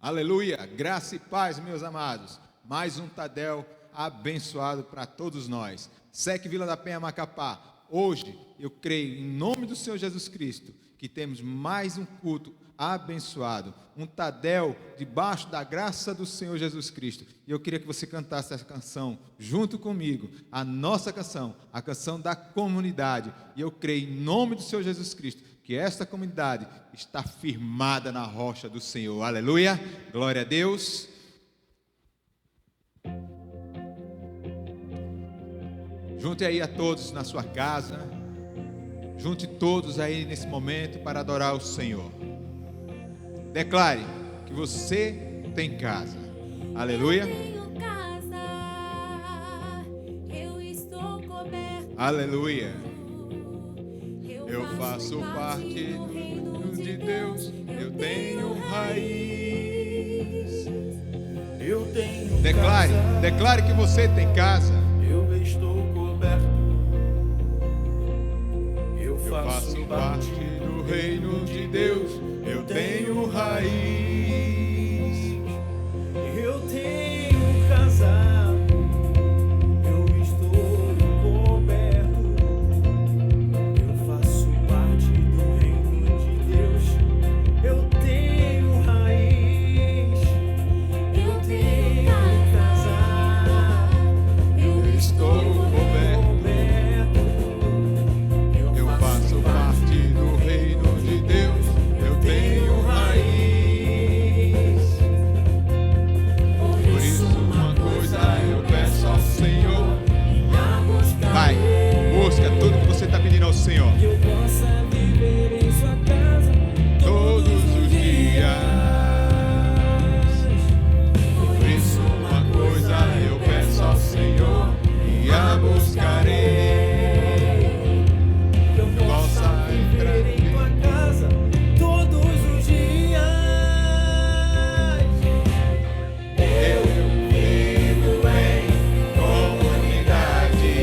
Aleluia, graça e paz, meus amados. Mais um Tadel abençoado para todos nós. SEC Vila da Penha, Macapá. Hoje, eu creio, em nome do Senhor Jesus Cristo, que temos mais um culto abençoado. Um Tadel debaixo da graça do Senhor Jesus Cristo. E eu queria que você cantasse essa canção junto comigo. A nossa canção, a canção da comunidade. E eu creio, em nome do Senhor Jesus Cristo, que esta comunidade está firmada na rocha do Senhor. Aleluia, glória a Deus. Junte aí a todos na sua casa, junte todos aí nesse momento para adorar o Senhor. Declare que você tem casa. Aleluia. Eu estou coberto. Aleluia. Eu faço parte do reino de Deus, eu tenho raiz. Eu tenho Declare, casa, declare que você tem casa. eu estou coberto. Eu Faço parte do reino de Deus, eu tenho raiz. Eu tenho casa, eu estou coberto. Eu faço parte do reino de Deus. Eu tenho raiz. Eu tenho casa, Eu Estou coberto, eu faço parte do reino de Deus, eu tenho raiz. Por isso uma coisa eu peço ao Senhor. Vai, busca tudo que você está pedindo ao Senhor. que eu possa viver em sua casa Todos os dias. Por isso uma coisa eu peço ao Senhor e a buscarei. que eu possa viver em tua casa todos os dias. Eu vivo em comunidade.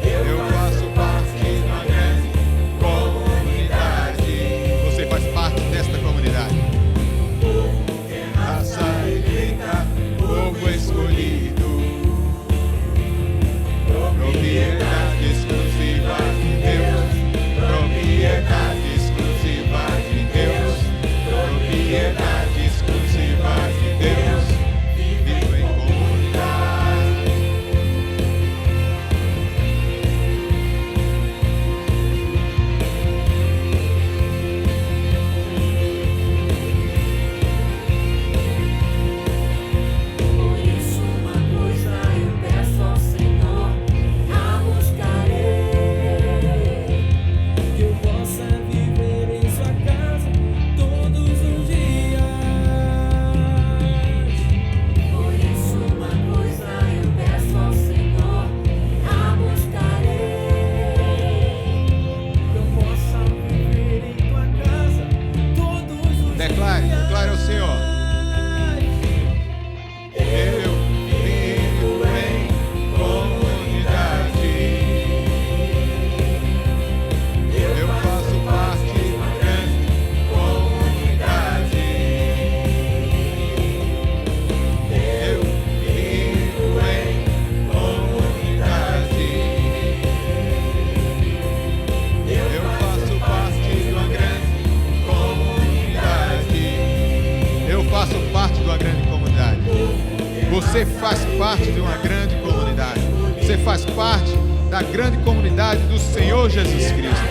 Eu faço parte de uma grande comunidade. Você faz parte desta comunidade. Raça eleita, povo escolhido, propriedade exclusiva de Deus, propriedade exclusiva de Deus, propriedade exclusiva de Deus. Vivo em comunidade. Por isso uma coisa eu peço ao Senhor, a buscarei. Que eu possa viver em sua casa todos os dias. Por isso uma coisa eu peço ao Senhor, a buscarei. Que eu possa viver em tua casa todos os dias. Declare ao Senhor. Eu vivo em comunidade. Eu faço parte de uma grande comunidade. Eu vivo em comunidade. Eu faço parte de uma grande comunidade. Eu faço parte de uma grande comunidade. Você faz parte de uma grande comunidade. Você faz parte da grande comunidade do Senhor Jesus Cristo.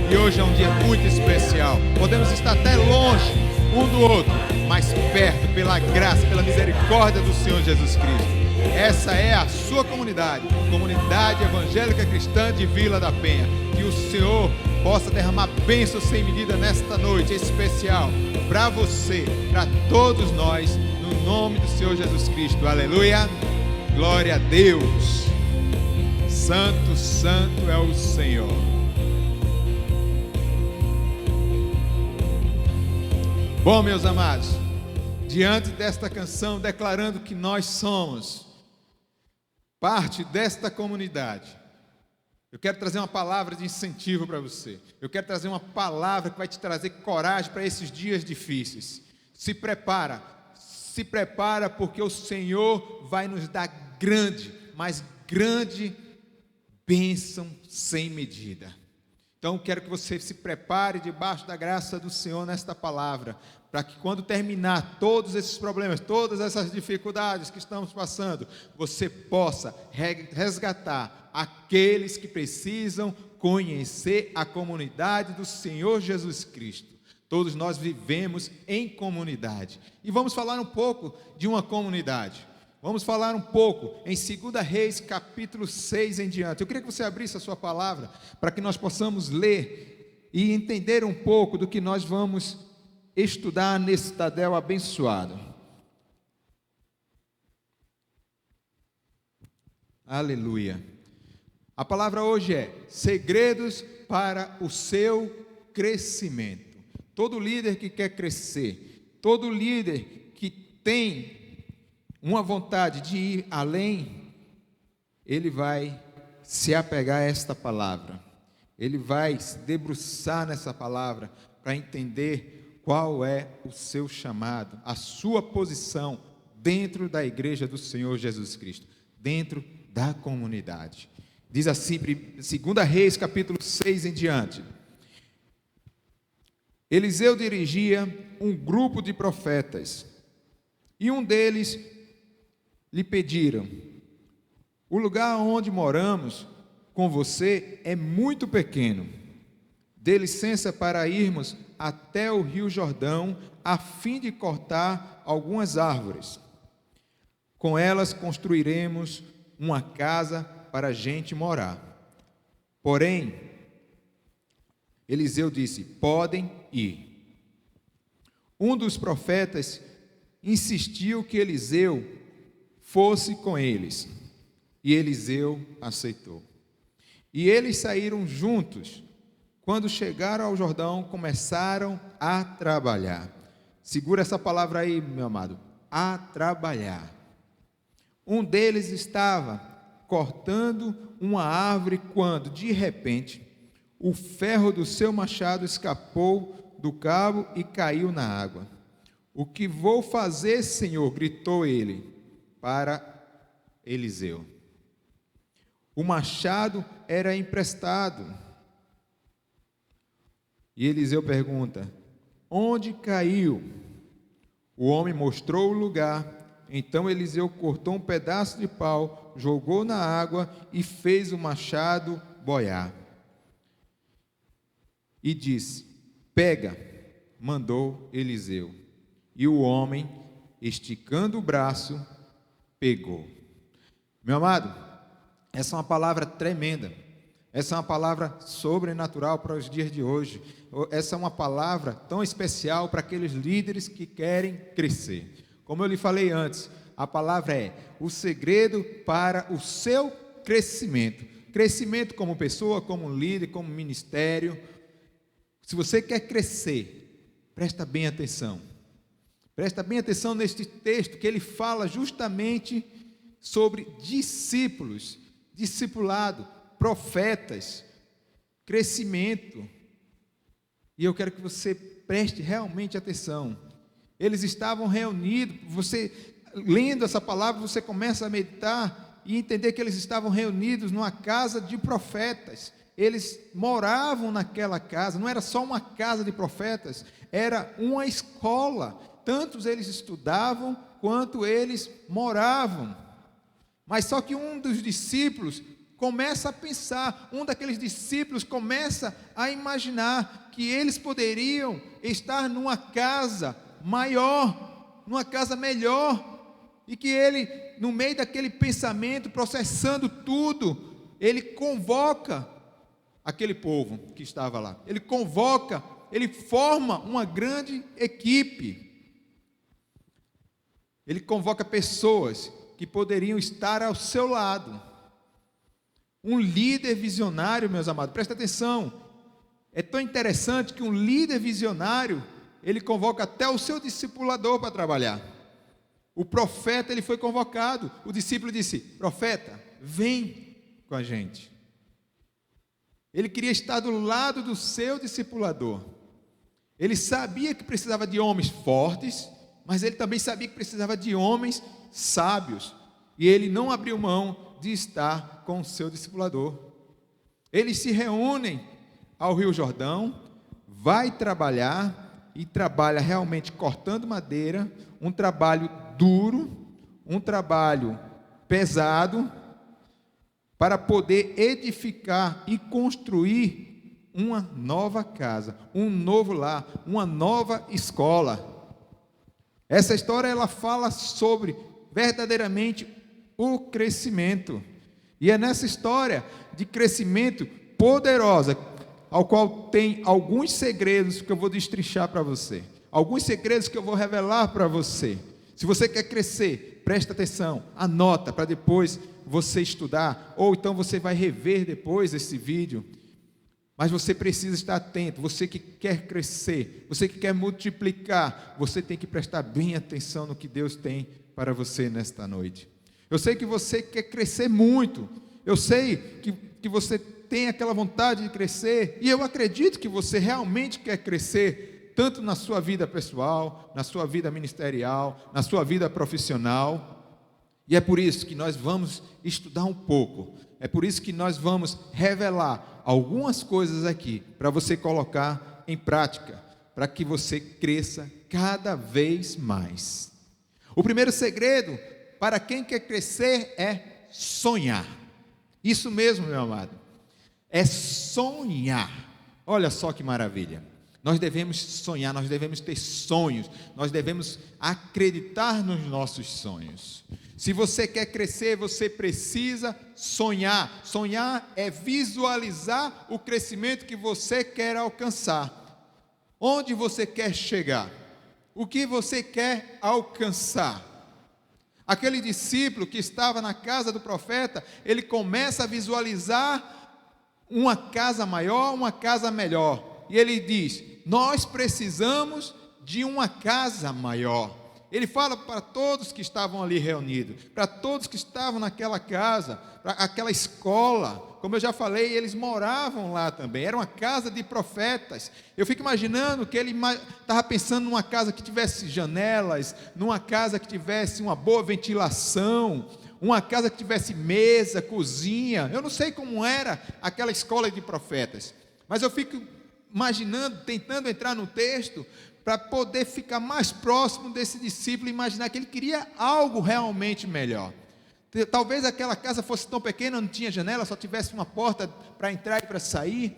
E hoje é um dia muito especial. Podemos estar até longe um do outro, mas perto pela graça, pela misericórdia do Senhor Jesus Cristo. Essa é a sua comunidade, Comunidade Evangélica Cristã de Vila da Penha. Que o Senhor possa derramar bênçãos sem medida nesta noite especial para você, para todos nós, no nome do Senhor Jesus Cristo. Aleluia, glória a Deus. Santo, santo é o Senhor. Bom, meus amados, diante desta canção declarando que nós somos parte desta comunidade, Eu quero trazer uma palavra de incentivo para você. Eu quero trazer uma palavra que vai te trazer coragem para esses dias difíceis. Se prepara porque o Senhor vai nos dar grande, mas grande bênção sem medida. Então quero que você se prepare debaixo da graça do Senhor nesta palavra, para que quando terminar todos esses problemas, todas essas dificuldades que estamos passando, você possa resgatar aqueles que precisam conhecer a comunidade do Senhor Jesus Cristo. Todos nós vivemos em comunidade. E vamos falar um pouco de uma comunidade. Vamos falar um pouco em 2 Reis, capítulo 6 em diante. Eu queria que você abrisse a sua palavra para que nós possamos ler e entender um pouco do que nós vamos estudar nesse Tadel abençoado. Aleluia. A palavra hoje é segredos para o seu crescimento. Todo líder que quer crescer, todo líder que tem uma vontade de ir além, ele vai se apegar a esta palavra, ele vai se debruçar nessa palavra para entender qual é o seu chamado, a sua posição dentro da igreja do Senhor Jesus Cristo, dentro da comunidade. Diz assim, 2 Reis, capítulo 6 em diante. Eliseu dirigia um grupo de profetas, e um deles lhe pediram: o lugar onde moramos com você é muito pequeno. Dê licença para irmos até o rio Jordão, a fim de cortar algumas árvores. Com elas construiremos uma casa para a gente morar. Porém, Eliseu disse: podem ir. Um dos profetas insistiu que Eliseu fosse com eles, e Eliseu aceitou. E eles saíram juntos. Quando chegaram ao Jordão, começaram a trabalhar. Segura essa palavra aí, meu amado. A trabalhar. Um deles estava cortando uma árvore quando, de repente, o ferro do seu machado escapou do cabo e caiu na água. O que vou fazer, Senhor? Gritou ele para Eliseu. O machado era emprestado. E Eliseu pergunta: onde caiu? O homem mostrou o lugar. Então Eliseu cortou um pedaço de pau, jogou na água e fez o machado boiar. E disse: pega, mandou Eliseu. E o homem, esticando o braço, pegou. Meu amado, essa é uma palavra tremenda. Essa é uma palavra sobrenatural para os dias de hoje. Essa é uma palavra tão especial para aqueles líderes que querem crescer. Como eu lhe falei antes, a palavra é o segredo para o seu crescimento. Crescimento como pessoa, como líder, como ministério. Se você quer crescer, presta bem atenção. Presta bem atenção neste texto, que ele fala justamente sobre discípulos, discipulado, profetas, crescimento. E eu quero que você preste realmente atenção. Eles estavam reunidos. Você, lendo essa palavra, você começa a meditar e entender que eles estavam reunidos numa casa de profetas. Eles moravam naquela casa. Não era só uma casa de profetas, era uma escola. Tantos eles estudavam quanto eles moravam. Mas só que um dos discípulos começa a pensar, um daqueles discípulos começa a imaginar que eles poderiam estar numa casa maior, numa casa melhor, e que ele, no meio daquele pensamento, processando tudo, ele convoca aquele povo que estava lá, ele convoca, ele forma uma grande equipe, ele convoca pessoas que poderiam estar ao seu lado. Um líder visionário, meus amados, presta atenção, é tão interessante que um líder visionário, ele convoca até o seu discipulador para trabalhar. O profeta, ele foi convocado, o discípulo disse: profeta, vem com a gente. Ele queria estar do lado do seu discipulador. Ele sabia que precisava de homens fortes, mas ele também sabia que precisava de homens sábios. E ele não abriu mão de estar com o seu discipulador. Eles se reúnem ao Rio Jordão, vai trabalhar e trabalha realmente cortando madeira, um trabalho duro, um trabalho pesado, para poder edificar e construir uma nova casa, um novo lar, uma nova escola. Essa história ela fala sobre verdadeiramente o crescimento. E é nessa história de crescimento poderosa, ao qual tem alguns segredos que eu vou destrinchar para você. Alguns segredos que eu vou revelar para você. Se você quer crescer, presta atenção, anota para depois você estudar, ou então você vai rever depois esse vídeo. Mas você precisa estar atento. Você que quer crescer, você que quer multiplicar, você tem que prestar bem atenção no que Deus tem para você nesta noite. Eu sei que você quer crescer muito, eu sei que você tem aquela vontade de crescer, e eu acredito que você realmente quer crescer, tanto na sua vida pessoal, na sua vida ministerial, na sua vida profissional. E é por isso que nós vamos estudar um pouco, é por isso que nós vamos revelar algumas coisas aqui, para você colocar em prática, para que você cresça cada vez mais. O primeiro segredo para quem quer crescer é sonhar. Isso mesmo, meu amado, é sonhar. Olha só que maravilha. Nós devemos sonhar, nós devemos ter sonhos, nós devemos acreditar nos nossos sonhos. Se você quer crescer, você precisa sonhar. Sonhar é visualizar o crescimento que você quer alcançar. Onde você quer chegar? O que você quer alcançar? Aquele discípulo que estava na casa do profeta, ele começa a visualizar uma casa maior, uma casa melhor. E ele diz: nós precisamos de uma casa maior. Ele fala para todos que estavam ali reunidos, para todos que estavam naquela casa, para aquela escola. Como eu já falei, eles moravam lá também, era uma casa de profetas. Eu fico imaginando que ele estava pensando numa casa que tivesse janelas, numa casa que tivesse uma boa ventilação, uma casa que tivesse mesa, cozinha. Eu não sei como era aquela escola de profetas, mas eu fico imaginando, tentando entrar no texto, para poder ficar mais próximo desse discípulo, imaginar que ele queria algo realmente melhor. Talvez aquela casa fosse tão pequena, não tinha janela, só tivesse uma porta para entrar e para sair.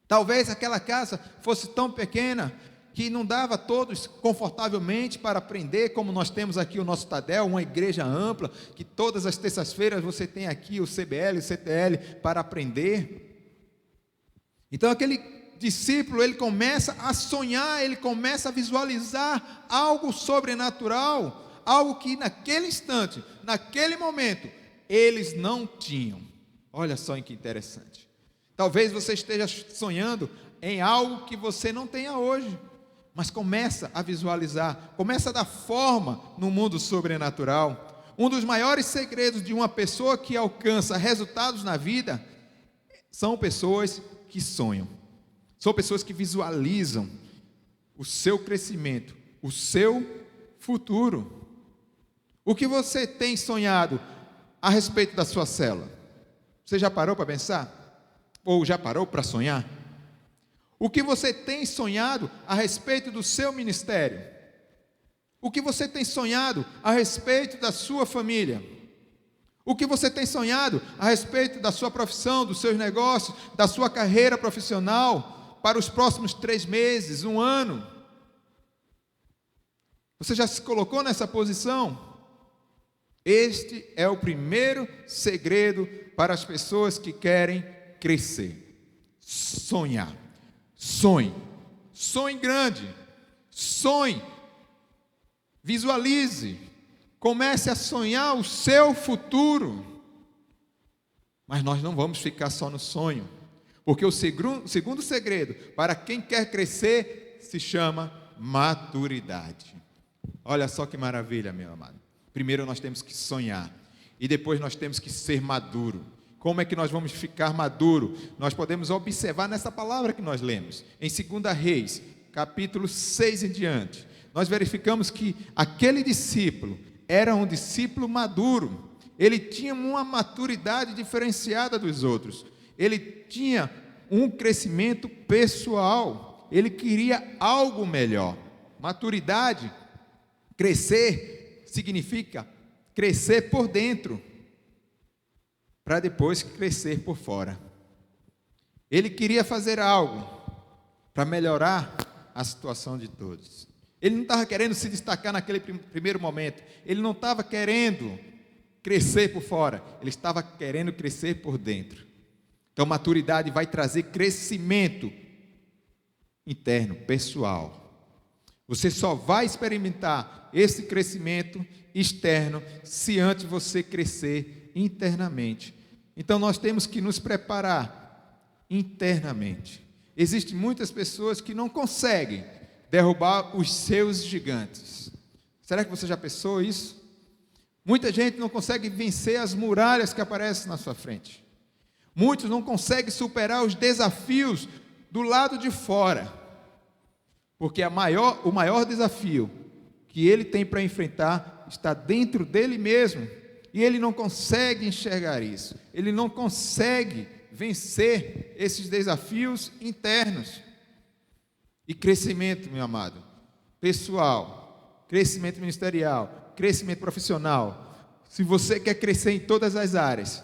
Talvez aquela casa fosse tão pequena que não dava a todos confortavelmente para aprender, como nós temos aqui o nosso Tadel, uma igreja ampla, que todas as terças-feiras você tem aqui o CBL, o CTL para aprender. Então aquele discípulo, ele começa a sonhar, ele começa a visualizar algo sobrenatural, algo que naquele instante, naquele momento, eles não tinham. Olha só que interessante. Talvez você esteja sonhando em algo que você não tenha hoje, mas começa a visualizar, começa a dar forma no mundo sobrenatural. Um dos maiores segredos de uma pessoa que alcança resultados na vida são pessoas que sonham. São pessoas que visualizam o seu crescimento, o seu futuro. O que você tem sonhado a respeito da sua célula? Você já parou para pensar? Ou já parou para sonhar? O que você tem sonhado a respeito do seu ministério? O que você tem sonhado a respeito da sua família? O que você tem sonhado a respeito da sua profissão, dos seus negócios, da sua carreira profissional para os próximos 3 meses, 1 ano? Você já se colocou nessa posição? Este é o primeiro segredo para as pessoas que querem crescer. Sonhar. Sonhe. Sonhe grande. Sonhe. Visualize. Comece a sonhar o seu futuro. Mas nós não vamos ficar só no sonho, porque o segundo segredo para quem quer crescer se chama maturidade. Olha só que maravilha, meu amado. Primeiro nós temos que sonhar, e depois nós temos que ser maduro. Como é que nós vamos ficar maduro? Nós podemos observar nessa palavra que nós lemos, em 2 Reis, capítulo 6 em diante. Nós verificamos que aquele discípulo era um discípulo maduro. Ele tinha uma maturidade diferenciada dos outros. Ele tinha um crescimento pessoal. Ele queria algo melhor. Maturidade, crescer, significa crescer por dentro, para depois crescer por fora. Ele queria fazer algo para melhorar a situação de todos. Ele não estava querendo se destacar naquele primeiro momento. Ele não estava querendo crescer por fora. Ele estava querendo crescer por dentro. Então, maturidade vai trazer crescimento interno, pessoal. Você só vai experimentar esse crescimento externo se antes você crescer internamente. Então nós temos que nos preparar internamente. Existem muitas pessoas que não conseguem derrubar os seus gigantes. Será que você já pensou isso? Muita gente não consegue vencer as muralhas que aparecem na sua frente. Muitos não conseguem superar os desafios do lado de fora. Porque o maior desafio que ele tem para enfrentar está dentro dele mesmo. E ele não consegue enxergar isso. Ele não consegue vencer esses desafios internos. E crescimento, meu amado, pessoal, crescimento ministerial, crescimento profissional. Se você quer crescer em todas as áreas,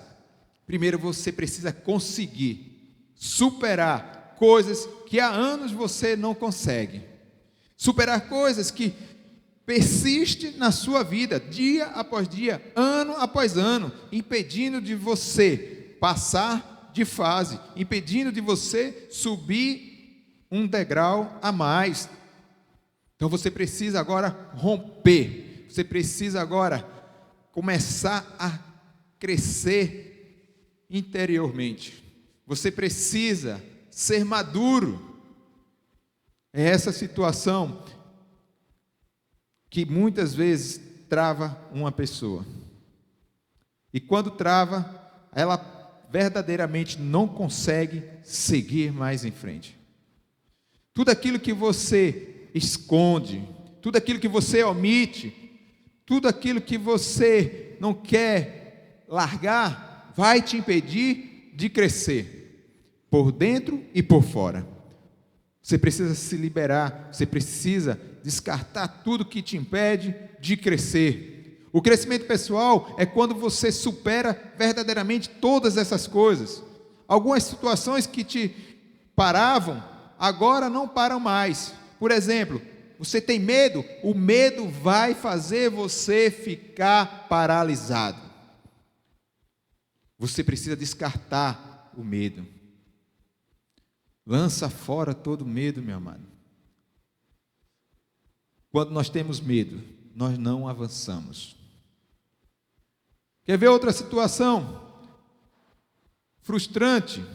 primeiro você precisa conseguir superar coisas que há anos você não consegue. Superar coisas que persiste na sua vida, dia após dia, ano após ano, impedindo de você passar de fase, impedindo de você subir um degrau a mais. Então você precisa agora romper, você precisa agora começar a crescer interiormente. Você precisa ser maduro. É essa situação que muitas vezes trava uma pessoa. E quando trava, ela verdadeiramente não consegue seguir mais em frente. Tudo aquilo que você esconde, tudo aquilo que você omite, tudo aquilo que você não quer largar, vai te impedir de crescer, por dentro e por fora. Você precisa se liberar, você precisa descartar tudo que te impede de crescer. O crescimento pessoal é quando você supera verdadeiramente todas essas coisas. Algumas situações que te paravam, agora não param mais. Por exemplo, você tem medo? O medo vai fazer você ficar paralisado. Você precisa descartar o medo. Lança fora todo medo, meu amado. Quando nós temos medo, nós não avançamos. Quer ver outra situação frustrante?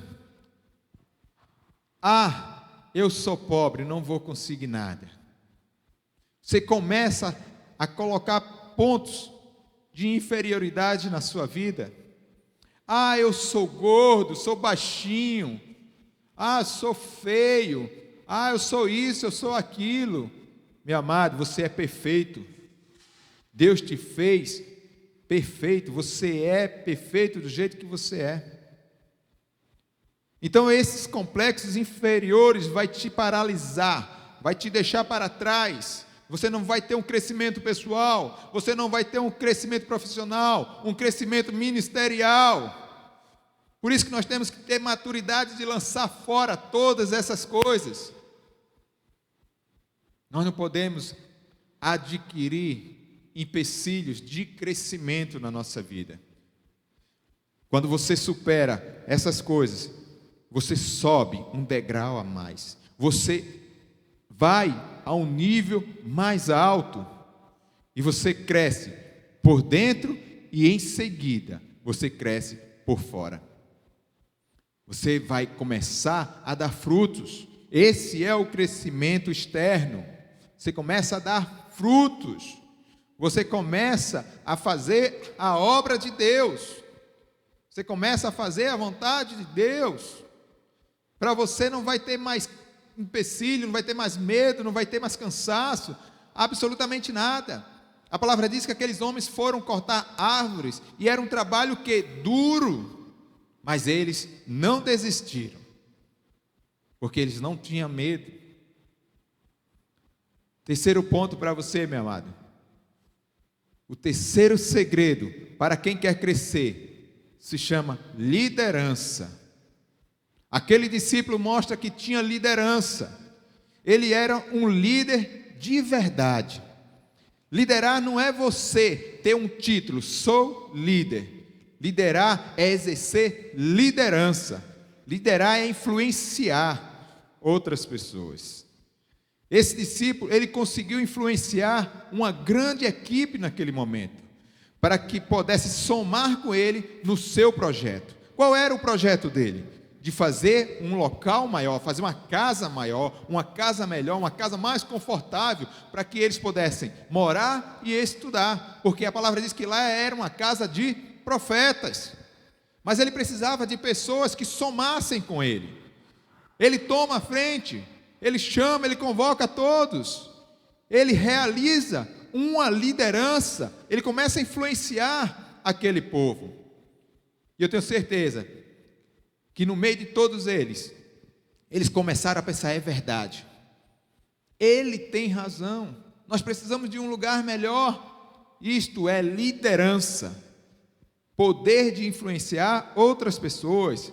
Eu sou pobre, não vou conseguir nada. Você começa a colocar pontos de inferioridade na sua vida. Eu sou gordo, sou baixinho. Sou feio. Eu sou isso, eu sou aquilo. Meu amado, você é perfeito. Deus te fez perfeito. Você é perfeito do jeito que você é. Então esses complexos inferiores vai te paralisar, vai te deixar para trás. Você não vai ter um crescimento pessoal, você não vai ter um crescimento profissional, um crescimento ministerial. Por isso que nós temos que ter maturidade de lançar fora todas essas coisas. Nós não podemos adquirir empecilhos de crescimento na nossa vida. Quando você supera essas coisas, você sobe um degrau a mais. Você vai a um nível mais alto. E você cresce por dentro e em seguida você cresce por fora. Você vai começar a dar frutos. Esse é o crescimento externo. Você começa a dar frutos. Você começa a fazer a obra de Deus. Você começa a fazer a vontade de Deus. Para você não vai ter mais empecilho, não vai ter mais medo, não vai ter mais cansaço, absolutamente nada. A palavra diz que aqueles homens foram cortar árvores, e era um trabalho que duro, mas eles não desistiram, porque eles não tinham medo. Terceiro ponto para você, meu amado. O terceiro segredo para quem quer crescer se chama liderança. Aquele discípulo mostra que tinha liderança. Ele era um líder de verdade. Liderar não é você ter um título, sou líder. Liderar é exercer liderança. Liderar é influenciar outras pessoas. Esse discípulo, ele conseguiu influenciar uma grande equipe naquele momento, para que pudesse somar com ele no seu projeto. Qual era o projeto dele? De fazer um local maior, fazer uma casa maior, uma casa melhor, uma casa mais confortável, para que eles pudessem morar e estudar, porque a palavra diz que lá era uma casa de profetas, mas ele precisava de pessoas que somassem com ele. Ele toma a frente, ele chama, ele convoca todos, ele realiza uma liderança, ele começa a influenciar aquele povo, e eu tenho certeza que no meio de todos eles começaram a pensar, é verdade, ele tem razão, nós precisamos de um lugar melhor. Isto é liderança, poder de influenciar outras pessoas.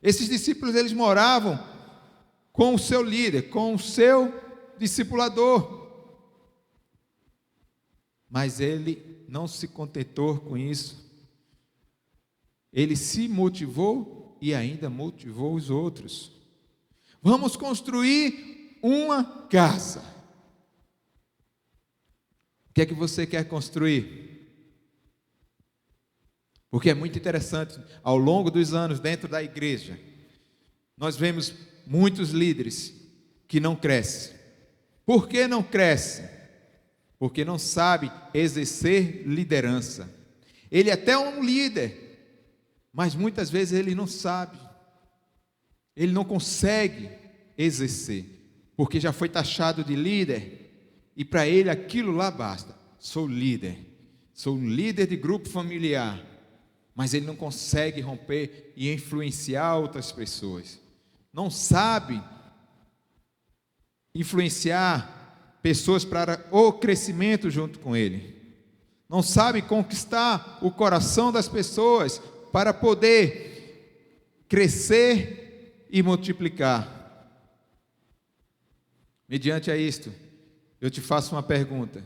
Esses discípulos, eles moravam com o seu líder, com o seu discipulador, mas ele não se contentou com isso, ele se motivou e ainda motivou os outros. Vamos construir uma casa. O que é que você quer construir? Porque é muito interessante, ao longo dos anos dentro da igreja, nós vemos muitos líderes que não crescem. Por que não crescem? Porque não sabe exercer liderança. Ele até é um líder, mas muitas vezes ele não sabe, ele não consegue exercer, porque já foi taxado de líder, e para ele aquilo lá basta. Sou um líder de grupo familiar, mas ele não consegue romper e influenciar outras pessoas, não sabe influenciar pessoas para o crescimento junto com ele, não sabe conquistar o coração das pessoas para poder crescer e multiplicar. Mediante a isto, eu te faço uma pergunta: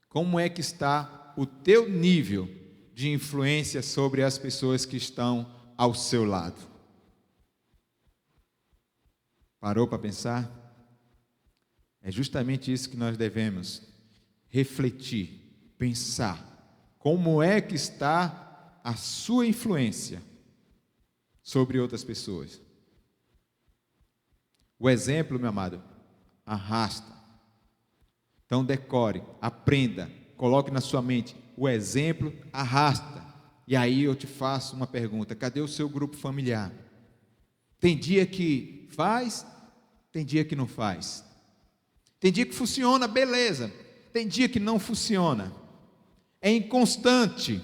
como é que está o teu nível de influência sobre as pessoas que estão ao seu lado? Parou para pensar? É justamente isso que nós devemos refletir, pensar. Como é que está a sua influência sobre outras pessoas? O exemplo, meu amado, arrasta. Então decore, aprenda, coloque na sua mente, o exemplo arrasta. E aí eu te faço uma pergunta: cadê o seu grupo familiar? Tem dia que faz, tem dia que não faz. Tem dia que funciona, beleza. Tem dia que não funciona. É inconstante.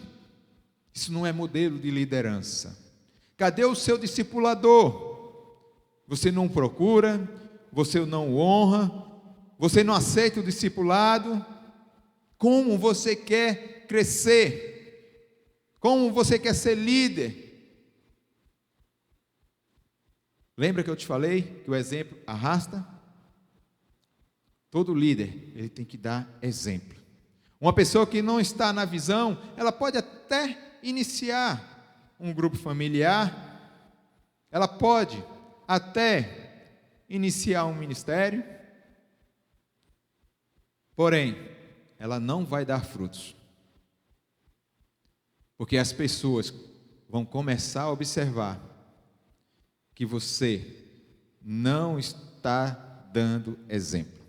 Isso não é modelo de liderança. Cadê o seu discipulador? Você não procura, você não honra, você não aceita o discipulado. Como você quer crescer? Como você quer ser líder? Lembra que eu te falei que o exemplo arrasta? Todo líder, ele tem que dar exemplo. Uma pessoa que não está na visão, ela pode até iniciar um grupo familiar, ela pode até iniciar um ministério, porém, ela não vai dar frutos, porque as pessoas vão começar a observar que você não está dando exemplo.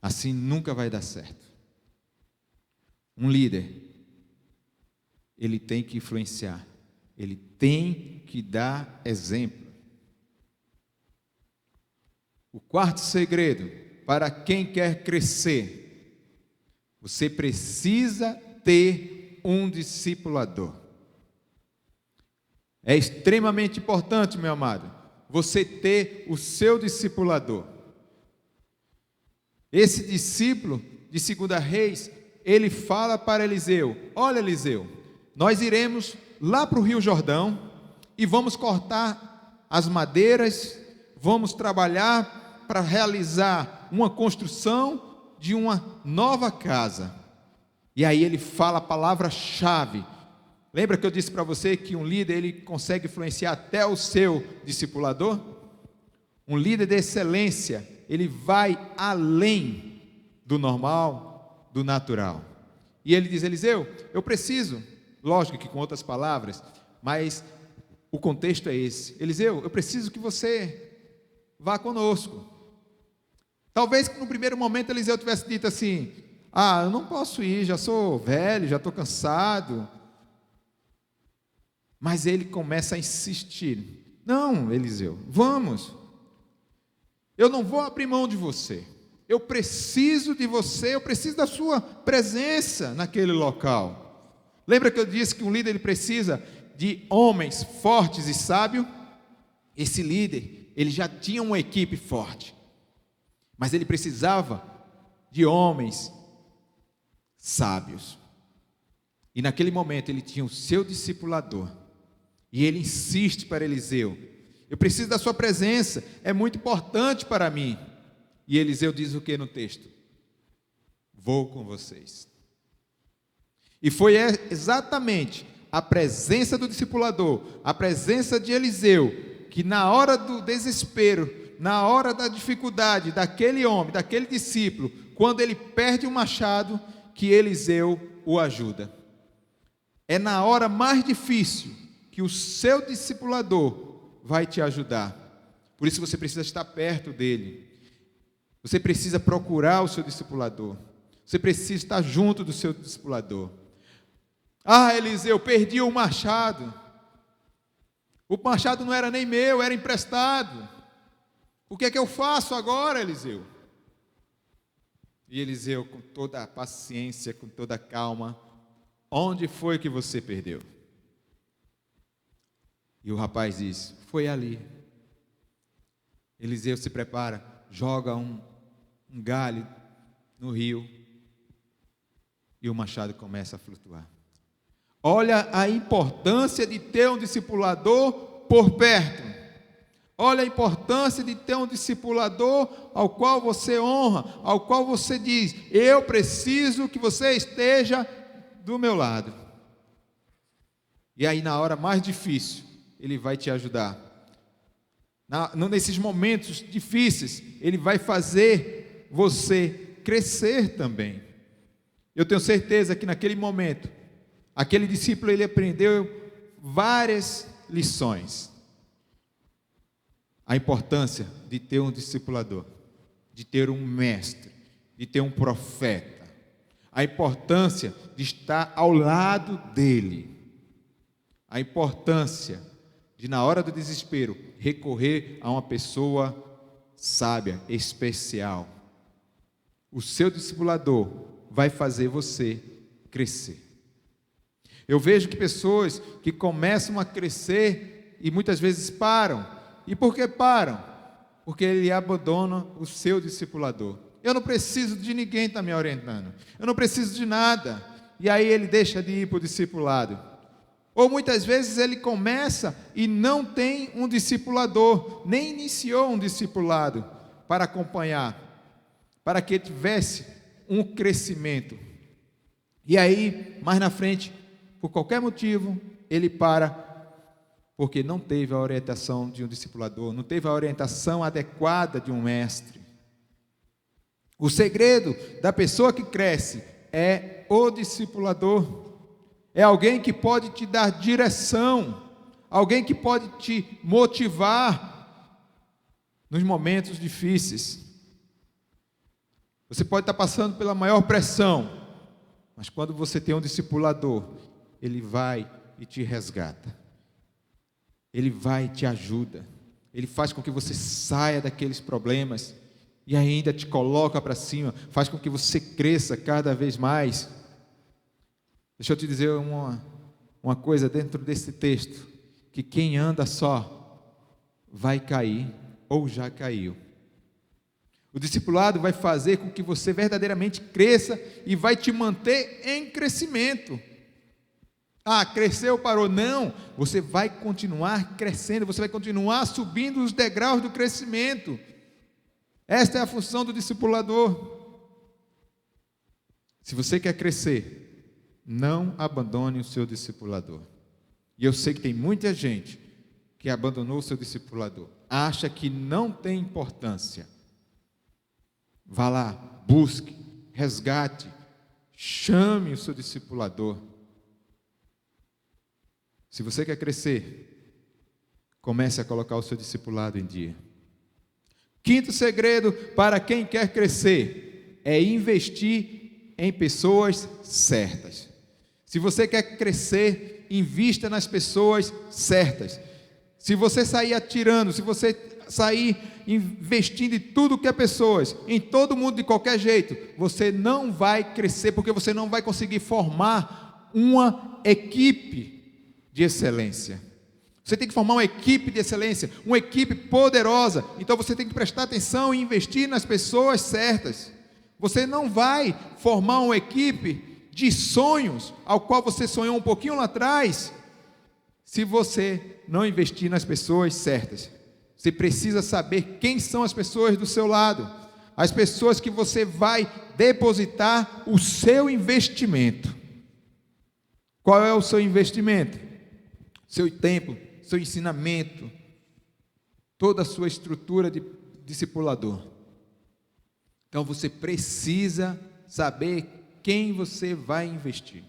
Assim nunca vai dar certo. Um líder, ele tem que influenciar, ele tem que dar exemplo. O quarto segredo, para quem quer crescer, você precisa ter um discipulador. É extremamente importante, meu amado, você ter o seu discipulador. Esse discípulo de 2 Reis, ele fala para Eliseu: olha, Eliseu, nós iremos lá para o Rio Jordão e vamos cortar as madeiras, vamos trabalhar para realizar uma construção de uma nova casa. E aí ele fala a palavra-chave. Lembra que eu disse para você que um líder, ele consegue influenciar até o seu discipulador? Um líder de excelência, ele vai além do normal, do natural. E ele diz: Eliseu, eu preciso, lógico que com outras palavras, mas o contexto é esse. Eliseu, eu preciso que você vá conosco. Talvez que no primeiro momento Eliseu tivesse dito assim: eu não posso ir, já sou velho, já estou cansado. Mas ele começa a insistir: não, Eliseu, vamos. Eu não vou abrir mão de você. Eu preciso de você, eu preciso da sua presença naquele local. Lembra que eu disse que um líder ele precisa de homens fortes e sábios? Esse líder, ele já tinha uma equipe forte, mas ele precisava de homens sábios. E naquele momento ele tinha o seu discipulador. E ele insiste para Eliseu: eu preciso da sua presença, é muito importante para mim. E Eliseu diz o que no texto? Vou com vocês. E foi exatamente a presença do discipulador, a presença de Eliseu, que na hora do desespero, na hora da dificuldade daquele homem, daquele discípulo, quando ele perde o machado, que Eliseu o ajuda. É na hora mais difícil que o seu discipulador vai te ajudar. Por isso você precisa estar perto dele. Você precisa procurar o seu discipulador. Você precisa estar junto do seu discipulador. Eliseu, perdi o machado. O machado não era nem meu, era emprestado. O que é que eu faço agora, Eliseu? E Eliseu, com toda a paciência, com toda a calma: onde foi que você perdeu? E o rapaz diz: foi ali. Eliseu se prepara, joga um galho no rio e o machado começa a flutuar. Olha a importância de ter um discipulador por perto. Olha a importância de ter um discipulador ao qual você honra, ao qual você diz: eu preciso que você esteja do meu lado. E aí na hora mais difícil, ele vai te ajudar. Nesses momentos difíceis, ele vai fazer você crescer também. Eu tenho certeza que naquele momento, aquele discípulo, ele aprendeu várias lições. A importância de ter um discipulador, de ter um mestre, de ter um profeta. A importância de estar ao lado dele. A importância de, na hora do desespero, recorrer a uma pessoa sábia, especial. O seu discipulador vai fazer você crescer. Eu vejo que pessoas que começam a crescer e muitas vezes param. E por que param? Porque ele abandona o seu discipulador. Eu não preciso de ninguém estar me orientando. Eu não preciso de nada. E aí ele deixa de ir para o discipulado. Ou muitas vezes ele começa e não tem um discipulador, nem iniciou um discipulado para acompanhar, para que tivesse um crescimento. E aí, mais na frente, por qualquer motivo, ele para, porque não teve a orientação de um discipulador, não teve a orientação adequada de um mestre. O segredo da pessoa que cresce é o discipulador. É alguém que pode te dar direção, alguém que pode te motivar nos momentos difíceis. Você pode estar passando pela maior pressão, mas quando você tem um discipulador, Ele vai e te resgata. Ele vai e te ajuda. Ele faz com que você saia daqueles problemas e ainda te coloca para cima, faz com que você cresça cada vez mais. Deixa eu te dizer uma coisa dentro desse texto, que quem anda só vai cair ou já caiu. O discipulado vai fazer com que você verdadeiramente cresça e vai te manter em crescimento. Ah, cresceu, parou. Não, você vai continuar crescendo, você vai continuar subindo os degraus do crescimento. Esta é a função do discipulador. Se você quer crescer, não abandone o seu discipulador. E eu sei que tem muita gente que abandonou o seu discipulador, acha que não tem importância. Vá lá, busque, resgate, chame o seu discipulador. Se você quer crescer, comece a colocar o seu discipulado em dia. Quinto segredo para quem quer crescer é investir em pessoas certas. Se você quer crescer, invista nas pessoas certas. Se você sair atirando, se você sair investindo em tudo que é pessoas, em todo mundo de qualquer jeito, você não vai crescer, porque você não vai conseguir formar uma equipe de excelência. Você tem que formar uma equipe de excelência, uma equipe poderosa. Então você tem que prestar atenção e investir nas pessoas certas. Você não vai formar uma equipe de sonhos, ao qual você sonhou um pouquinho lá atrás, se você não investir nas pessoas certas. Você precisa saber quem são as pessoas do seu lado, as pessoas que você vai depositar o seu investimento. Qual é o seu investimento? Seu tempo, seu ensinamento, toda a sua estrutura de discipulador. Então você precisa saber quem você vai investir.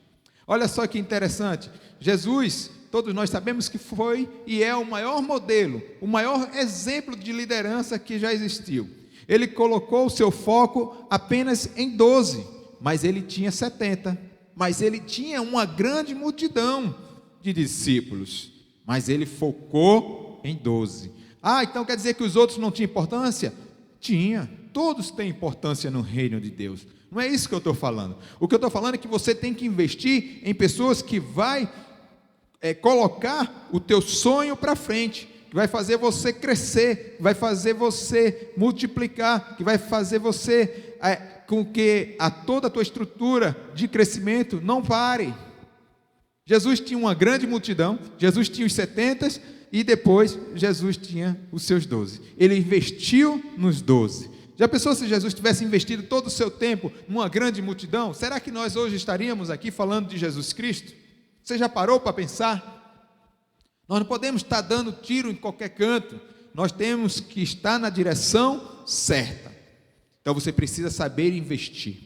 Olha só que interessante, Jesus, todos nós sabemos que foi e é o maior modelo, o maior exemplo de liderança que já existiu. Ele colocou o seu foco apenas em 12, mas ele tinha 70, mas ele tinha uma grande multidão de discípulos, mas ele focou em 12. Ah, então quer dizer que os outros não tinham importância? Tinha, todos têm importância no reino de Deus. Não é isso que eu estou falando. O que eu estou falando é que você tem que investir em pessoas que vai colocar o teu sonho para frente, que vai fazer você crescer, que vai fazer você multiplicar, que vai fazer você com que toda a tua estrutura de crescimento não pare. Jesus tinha uma grande multidão, Jesus tinha os 70 e depois Jesus tinha os seus 12. Ele investiu nos 12. Já pensou se Jesus tivesse investido todo o seu tempo numa grande multidão? Será que nós hoje estaríamos aqui falando de Jesus Cristo? Você já parou para pensar? Nós não podemos estar dando tiro em qualquer canto, nós temos que estar na direção certa. Então você precisa saber investir.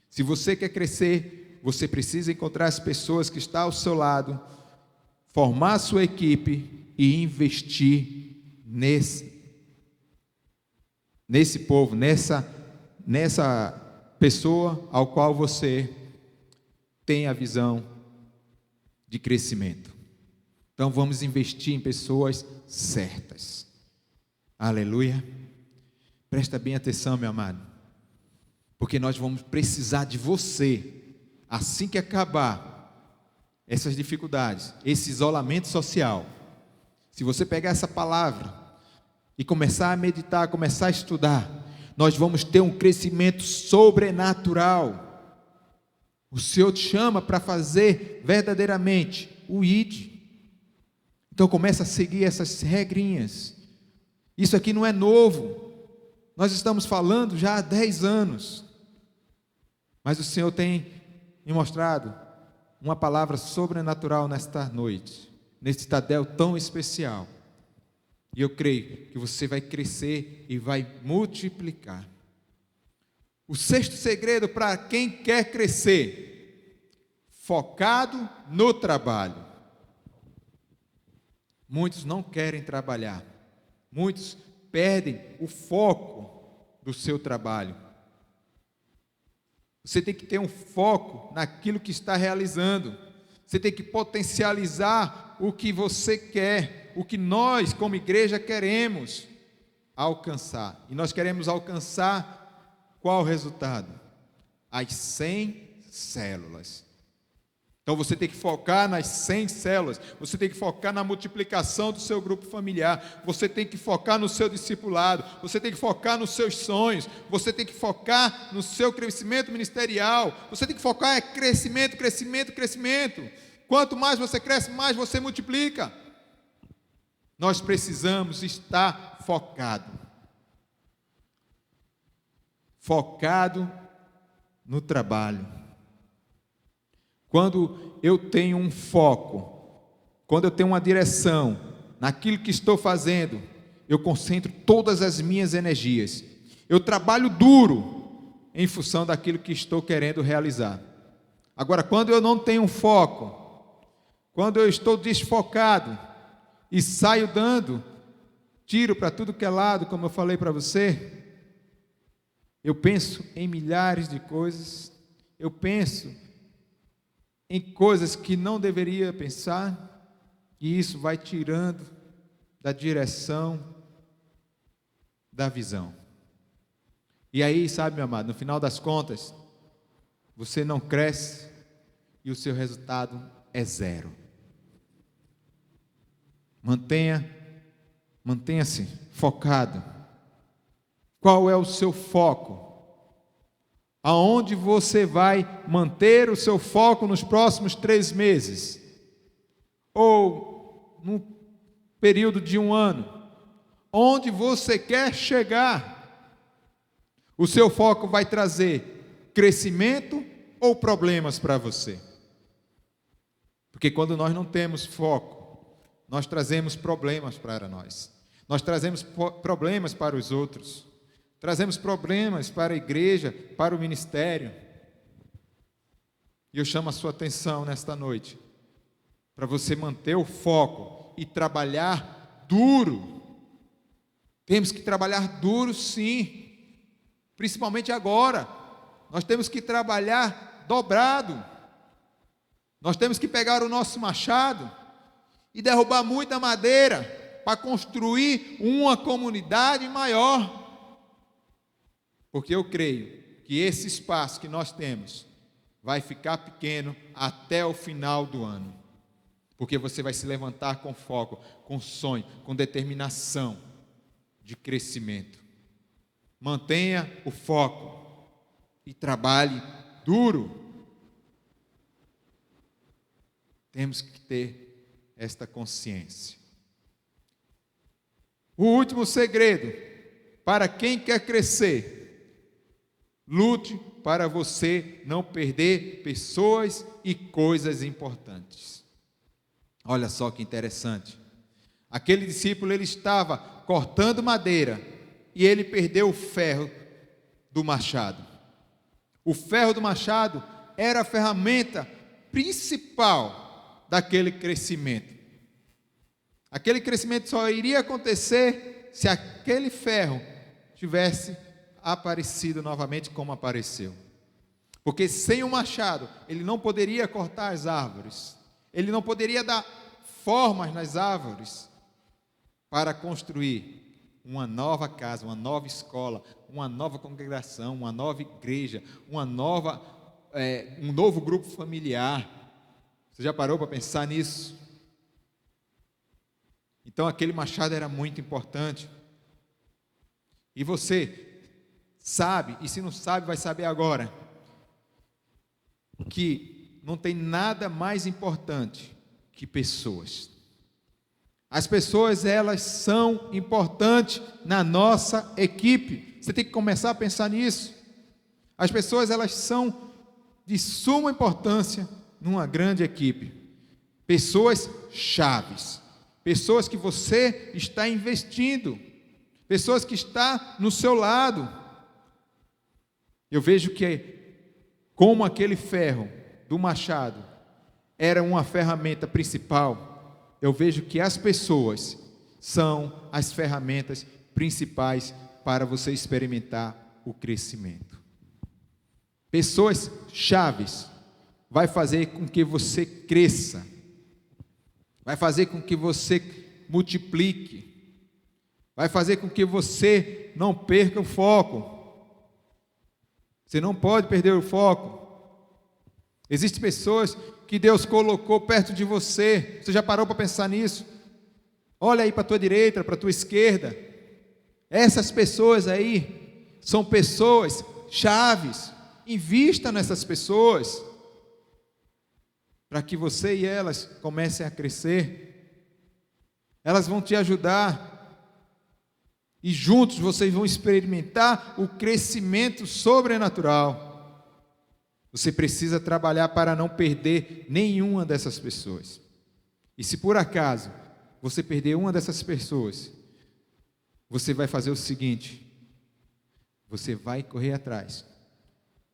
Se você quer crescer, você precisa encontrar as pessoas que estão ao seu lado, formar a sua equipe e investir nesse povo, nessa pessoa ao qual você tem a visão de crescimento. Então vamos investir em pessoas certas. Aleluia. Presta bem atenção, meu amado, porque nós vamos precisar de você assim que acabar essas dificuldades, esse isolamento social. Se você pegar essa palavra e começar a meditar, começar a estudar, nós vamos ter um crescimento sobrenatural. O Senhor te chama para fazer verdadeiramente o ID. Então começa a seguir essas regrinhas. Isso aqui não é novo. Nós estamos falando já há 10 anos. Mas o Senhor tem me mostrado uma palavra sobrenatural nesta noite, neste Tadel tão especial. E eu creio que você vai crescer e vai multiplicar. O sexto segredo para quem quer crescer: focado no trabalho. Muitos não querem trabalhar, muitos perdem o foco do seu trabalho. Você tem que ter um foco naquilo que está realizando. Você tem que potencializar o que você quer, o que nós, como igreja, queremos alcançar. E nós queremos alcançar qual resultado? As 100 células. Então você tem que focar nas 100 células, você tem que focar na multiplicação do seu grupo familiar, você tem que focar no seu discipulado, você tem que focar nos seus sonhos, você tem que focar no seu crescimento ministerial, você tem que focar em crescimento, crescimento, crescimento. Quanto mais você cresce, mais você multiplica. Nós precisamos estar focado no trabalho. Quando eu tenho um foco, quando eu tenho uma direção naquilo que estou fazendo, eu concentro todas as minhas energias. Eu trabalho duro em função daquilo que estou querendo realizar. Agora, quando eu não tenho um foco, quando eu estou desfocado e saio dando tiro para tudo que é lado, como eu falei para você, eu penso em milhares de coisas, eu penso em coisas que não deveria pensar, e isso vai tirando da direção da visão. E aí, sabe, meu amado, no final das contas, você não cresce e o seu resultado é zero. Mantenha-se focado. Qual é o seu foco? Aonde você vai manter o seu foco nos próximos 3 meses? Ou no período de 1 ano? Onde você quer chegar? O seu foco vai trazer crescimento ou problemas para você? Porque quando nós não temos foco, nós trazemos problemas para nós. Nós trazemos problemas para os outros. Trazemos problemas para a igreja, para o ministério. E eu chamo a sua atenção nesta noite, para você manter o foco e trabalhar duro. Temos que trabalhar duro, sim. Principalmente agora. Nós temos que trabalhar dobrado. Nós temos que pegar o nosso machado e derrubar muita madeira para construir uma comunidade maior. Porque eu creio que esse espaço que nós temos vai ficar pequeno até o final do ano. Porque você vai se levantar com foco, com sonho, com determinação de crescimento. Mantenha o foco e trabalhe duro. Temos que ter esta consciência. O último segredo, para quem quer crescer: lute para você não perder pessoas e coisas importantes. Olha só que interessante. Aquele discípulo, ele estava cortando madeira e ele perdeu o ferro do machado. O ferro do machado era a ferramenta principal daquele crescimento. Aquele crescimento só iria acontecer se aquele ferro tivesse aparecido novamente como apareceu. Porque sem o machado, ele não poderia cortar as árvores, ele não poderia dar formas nas árvores para construir uma nova casa, uma nova escola, uma nova congregação, uma nova igreja, um novo grupo familiar. Você já parou para pensar nisso? Então aquele machado era muito importante. E você sabe, e se não sabe, vai saber agora, que não tem nada mais importante que pessoas. As pessoas, elas são importantes na nossa equipe. Você tem que começar a pensar nisso. As pessoas, elas são de suma importância numa grande equipe. Pessoas chaves. Pessoas que você está investindo. Pessoas que estão no seu lado. Eu vejo que, como aquele ferro do machado era uma ferramenta principal, eu vejo que as pessoas são as ferramentas principais para você experimentar o crescimento. Pessoas chaves, vai fazer com que você cresça, vai fazer com que você multiplique, vai fazer com que você não perca o foco. Você não pode perder o foco. Existem pessoas que Deus colocou perto de você. Você já parou para pensar nisso? Olha aí para a tua direita, para a tua esquerda. Essas pessoas aí são pessoas chaves. Invista nessas pessoas para que você e elas comecem a crescer. Elas vão te ajudar. E juntos vocês vão experimentar o crescimento sobrenatural. Você precisa trabalhar para não perder nenhuma dessas pessoas. E se por acaso você perder uma dessas pessoas, você vai fazer o seguinte: você vai correr atrás,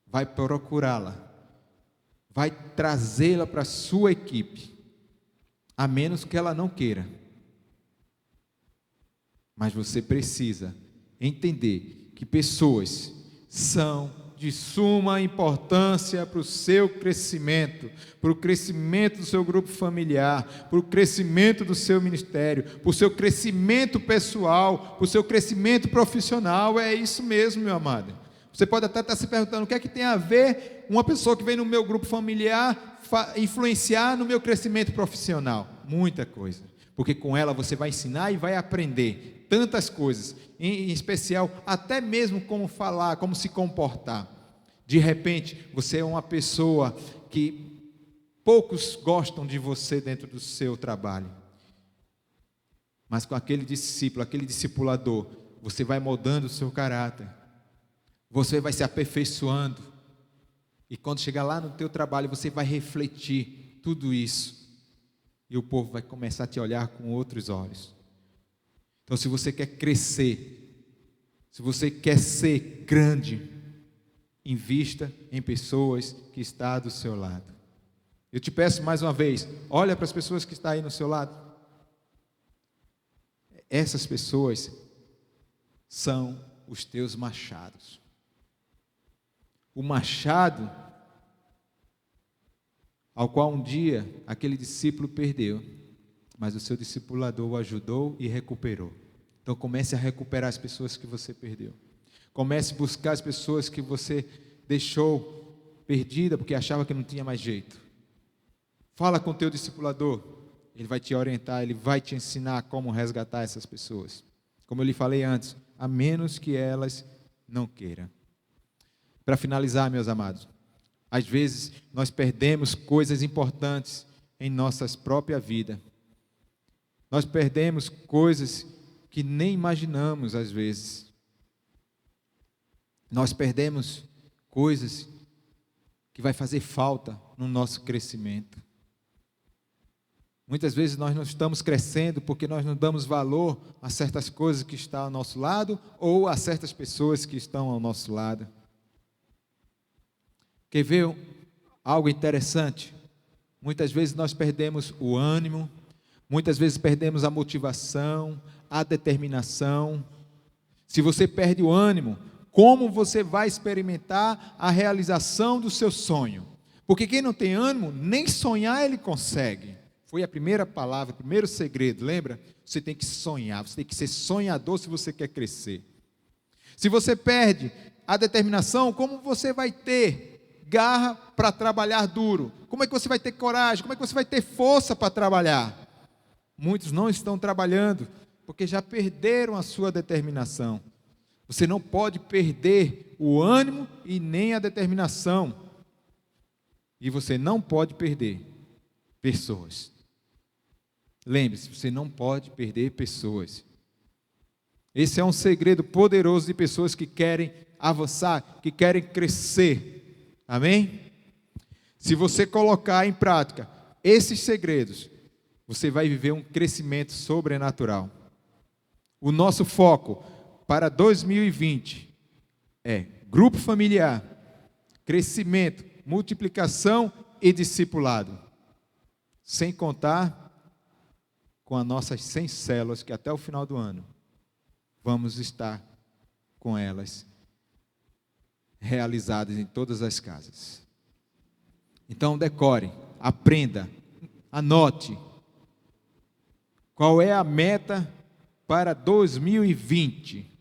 vai procurá-la, vai trazê-la para a sua equipe, a menos que ela não queira. Mas você precisa entender que pessoas são de suma importância para o seu crescimento, para o crescimento do seu grupo familiar, para o crescimento do seu ministério, para o seu crescimento pessoal, para o seu crescimento profissional. É isso mesmo, meu amado. Você pode até estar se perguntando: o que é que tem a ver uma pessoa que vem no meu grupo familiar influenciar no meu crescimento profissional? Muita coisa, porque com ela você vai ensinar e vai aprender tantas coisas, em especial até mesmo como falar, como se comportar. De repente, você é uma pessoa que poucos gostam de você dentro do seu trabalho, mas com aquele discípulo, aquele discipulador, você vai moldando o seu caráter, você vai se aperfeiçoando, e quando chegar lá no teu trabalho, você vai refletir tudo isso, e o povo vai começar a te olhar com outros olhos. Então, se você quer crescer, se você quer ser grande, invista em pessoas que estão do seu lado. Eu te peço mais uma vez, olha para as pessoas que estão aí no seu lado. Essas pessoas são os teus machados. O machado ao qual um dia aquele discípulo perdeu, mas o seu discipulador o ajudou e recuperou. Então comece a recuperar as pessoas que você perdeu. Comece a buscar as pessoas que você deixou perdida porque achava que não tinha mais jeito. Fala com o teu discipulador, ele vai te orientar, ele vai te ensinar como resgatar essas pessoas. Como eu lhe falei antes, a menos que elas não queiram. Para finalizar, meus amados, às vezes nós perdemos coisas importantes em nossa própria vida. Nós perdemos coisas que nem imaginamos às vezes. Nós perdemos coisas que vai fazer falta no nosso crescimento. Muitas vezes nós não estamos crescendo porque nós não damos valor a certas coisas que estão ao nosso lado ou a certas pessoas que estão ao nosso lado. Quer ver algo interessante? Muitas vezes nós perdemos o ânimo, muitas vezes perdemos a motivação, a determinação. Se você perde o ânimo, como você vai experimentar a realização do seu sonho? Porque quem não tem ânimo, nem sonhar ele consegue. Foi a primeira palavra, o primeiro segredo, lembra? Você tem que sonhar, você tem que ser sonhador se você quer crescer. Se você perde a determinação, como você vai ter garra para trabalhar duro? Como é que você vai ter coragem? Como é que você vai ter força para trabalhar? Muitos não estão trabalhando porque já perderam a sua determinação. Você não pode perder o ânimo e nem a determinação. E você não pode perder pessoas. Lembre-se, você não pode perder pessoas. Esse é um segredo poderoso de pessoas que querem avançar, que querem crescer. Amém? Se você colocar em prática esses segredos, você vai viver um crescimento sobrenatural. O nosso foco para 2020 é grupo familiar, crescimento, multiplicação e discipulado. Sem contar com as nossas 100 células, que até o final do ano vamos estar com elas realizadas em todas as casas. Então decore, aprenda, anote. Qual é a meta para 2020?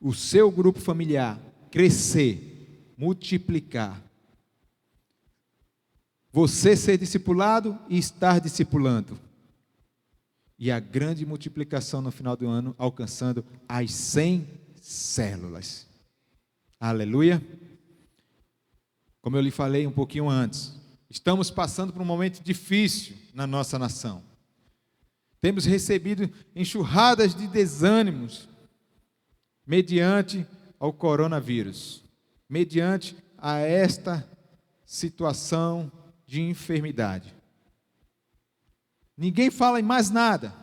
O seu grupo familiar crescer, multiplicar. Você ser discipulado e estar discipulando. E a grande multiplicação no final do ano, alcançando as 100 células. Aleluia. Como eu lhe falei um pouquinho antes, estamos passando por um momento difícil na nossa nação. Temos recebido enxurradas de desânimos mediante ao coronavírus, mediante a esta situação de enfermidade. Ninguém fala em mais nada.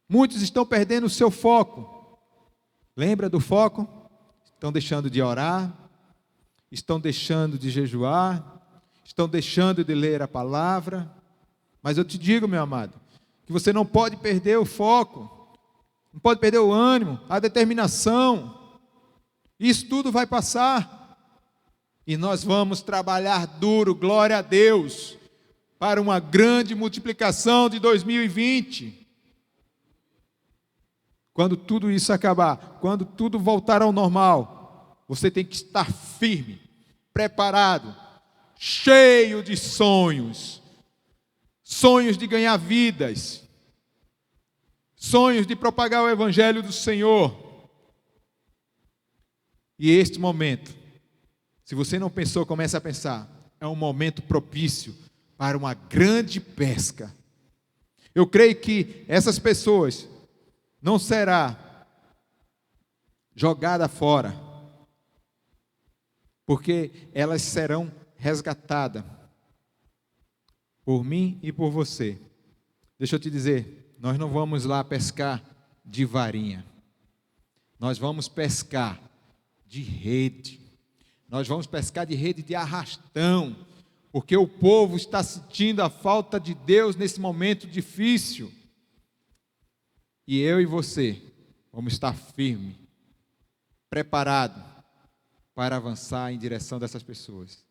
Muitos estão perdendo o seu foco. Lembra do foco? Estão deixando de orar, estão deixando de jejuar, estão deixando de ler a palavra. Mas eu te digo, meu amado, que você não pode perder o foco, não pode perder o ânimo, a determinação. Isso tudo vai passar. E nós vamos trabalhar duro, glória a Deus, para uma grande multiplicação de 2020. Quando tudo isso acabar, quando tudo voltar ao normal, você tem que estar firme, preparado, cheio de sonhos. Sonhos de ganhar vidas. Sonhos de propagar o Evangelho do Senhor. E este momento, se você não pensou, comece a pensar. É um momento propício para uma grande pesca. Eu creio que essas pessoas não será jogada fora, porque elas serão resgatadas por mim e por você. Deixa eu te dizer, nós não vamos lá pescar de varinha. Nós vamos pescar de rede. Nós vamos pescar de rede de arrastão, porque o povo está sentindo a falta de Deus nesse momento difícil. E eu e você vamos estar firmes, preparados para avançar em direção dessas pessoas.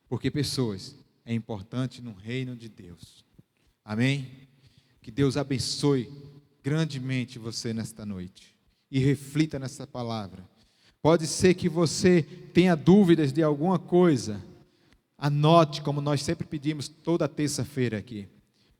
Porque pessoas é importante no reino de Deus. Amém? Que Deus abençoe grandemente você nesta noite. E reflita nessa palavra. Pode ser que você tenha dúvidas de alguma coisa. Anote, como nós sempre pedimos toda terça-feira aqui.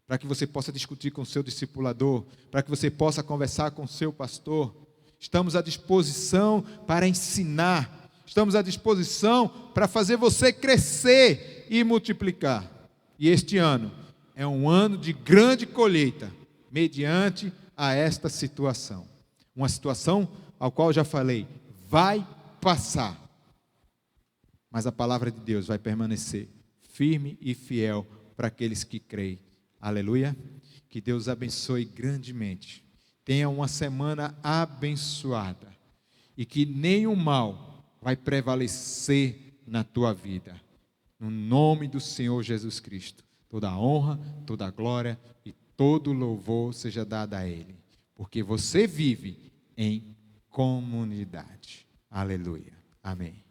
Para que você possa discutir com o seu discipulador. Para que você possa conversar com o seu pastor. Estamos à disposição para ensinar. Estamos à disposição para fazer você crescer e multiplicar. E este ano é um ano de grande colheita, mediante a esta situação. Uma situação ao qual eu já falei, vai passar. Mas a palavra de Deus vai permanecer firme e fiel para aqueles que creem. Aleluia. Que Deus abençoe grandemente. Tenha uma semana abençoada. E que nenhum mal vai prevalecer na tua vida. No nome do Senhor Jesus Cristo. Toda a honra, toda a glória e todo louvor seja dado a Ele. Porque você vive em comunidade. Aleluia. Amém.